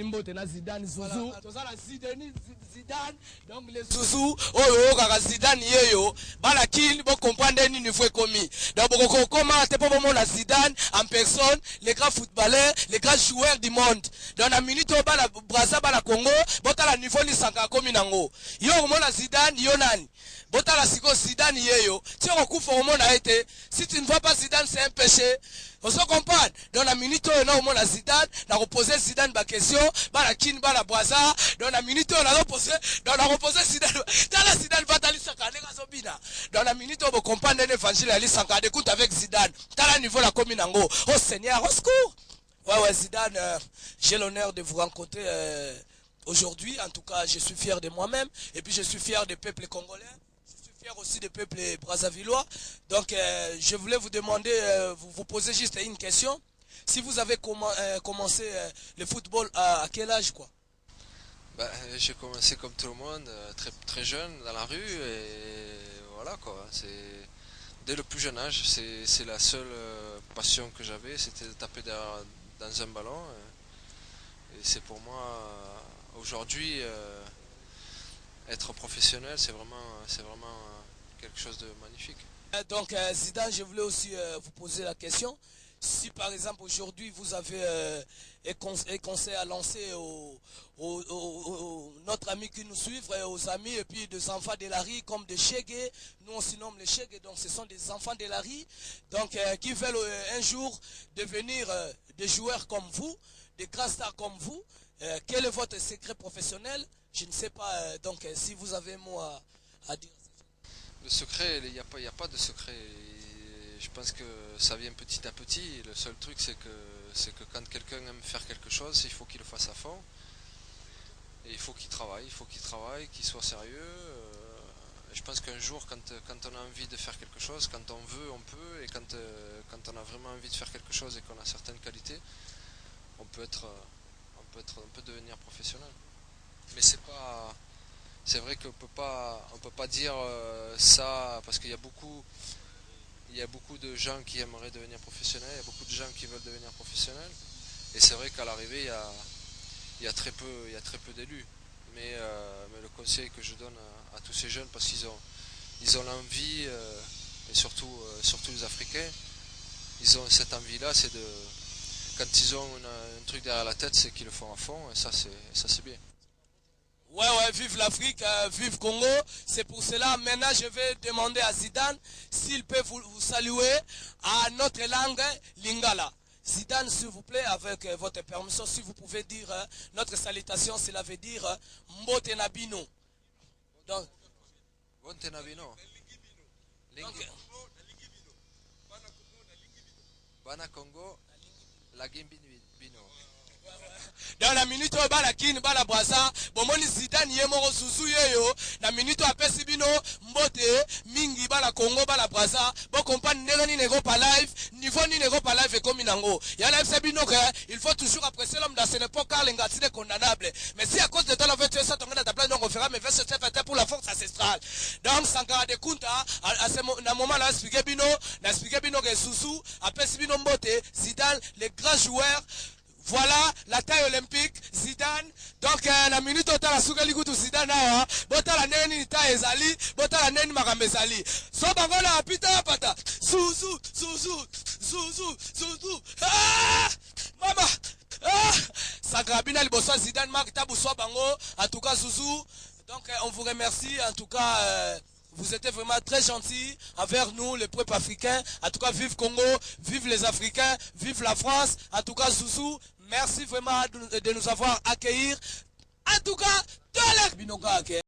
Mbote na Zidane Zouzou. Voilà, Zidane, donc les Zouzou, oh kaka Zidane yeyo, bala kin bo comprendre ni niveau commis. Donc comment te pas la Zidane en personne, les grands footballeurs, les grands joueurs du monde. Dans la minute au bala Brazza bala Congo, bota la niveau ni sanka commis nango. Yo la Zidane yo nani. Bota la siko Zidane yeyo. Tu recouvres au monde a été. Si tu ne vois pas Zidane, c'est un péché. On se comprend. Dans la minute on a au monde la Zidane, on a reposé Zidane ba question, bala kin bala Brazza. Dans la minute on a reposé, Zidane. Dans la Zidane va t'aller s'accader à Zobina. Dans la minute on va comprendre l'évangile aller s'accader écoute avec Zidane. Dans la niveau la commune nango. Oh Seigneur, au secours. Ouais Zidane, j'ai l'honneur de vous rencontrer aujourd'hui. En tout cas, je suis fier de moi-même et puis je suis fier du peuple congolais. Aussi des peuples brazzavillois. Donc je voulais vous demander, vous poser juste une question. Si vous avez commencé le football à quel âge quoi? J'ai commencé comme tout le monde, très jeune dans la rue et voilà quoi. Dès le plus jeune âge, c'est la seule passion que j'avais, c'était de taper dans un ballon. Et c'est pour moi aujourd'hui être professionnel, c'est vraiment quelque chose de magnifique. Donc Zidane, je voulais aussi vous poser la question. Si par exemple aujourd'hui vous avez un conseil à lancer notre ami qui nous suivent, aux amis et puis des enfants de la rue comme des Chegué, nous on se nomme les Chegué, donc ce sont des enfants de la rue, donc qui veulent un jour devenir des joueurs comme vous, des grands stars comme vous. Quel est votre secret professionnel? Je ne sais pas, donc si vous avez un mot à dire. Le secret, il n'y a pas de secret. Je pense que ça vient petit à petit. Le seul truc, c'est que quand quelqu'un aime faire quelque chose, il faut qu'il le fasse à fond. Et il faut qu'il travaille, qu'il soit sérieux. Je pense qu'un jour, quand on a envie de faire quelque chose, quand on veut, on peut. Et quand on a vraiment envie de faire quelque chose et qu'on a certaines qualités, on peut devenir professionnel. Mais c'est vrai qu'on peut pas dire ça parce qu'il y a beaucoup de gens qui aimeraient devenir professionnels, il y a beaucoup de gens qui veulent devenir professionnels, et c'est vrai qu'à l'arrivée il y a très peu d'élus. Mais le conseil que je donne à tous ces jeunes, parce qu'ils ont l'envie, et surtout les Africains, ils ont cette envie-là, quand ils ont un truc derrière la tête, c'est qu'ils le font à fond, et ça c'est bien. Ouais, vive l'Afrique, vive Congo. C'est pour cela, maintenant, je vais demander à Zidane s'il peut vous saluer à notre langue lingala. Zidane, s'il vous plaît, avec votre permission, si vous pouvez dire notre salutation, cela veut dire Mbote Nabino. Donc, Mbote Nabino. Bana Congo, la Gimbino. Dans la minute où bala kin bala Brazza, bomoni Zidane yemoro Zouzou yeyo, na minute apesi bino Mbote mingi bala Congo bala Brazza, bon comprendre ndenge nego pa live, niveau ni nego pa live comme nango. Ya live c'est bino que il faut toujours apprécier l'homme dans cette époque car l'engati est condamnable. Mais si à cause de toi la voiture ça tombe dans ta place donc on fera mais verset fait pour la force ancestrale. Donc Sankara de Kunta à ce moment là expliquer bino que Zouzou apesi bino Mbote, Zidane les grands joueurs. Voilà la taille olympique, Zidane. Donc la minute où tu as la souga ligutu Zidane, bota la neni ta ezali, bota la neni makamezali. So bangola pita pata. Zouzou. Ah! Mama. Ah! Sagrabina liboso Zidane marque tabu so bango. En tout cas Zouzou. Donc on vous remercie en tout cas vous étiez vraiment très gentils envers nous, les peuples africains. En tout cas, vive Congo, vive les Africains, vive la France. En tout cas, Zouzou, merci vraiment de nous avoir accueillis. En tout cas, de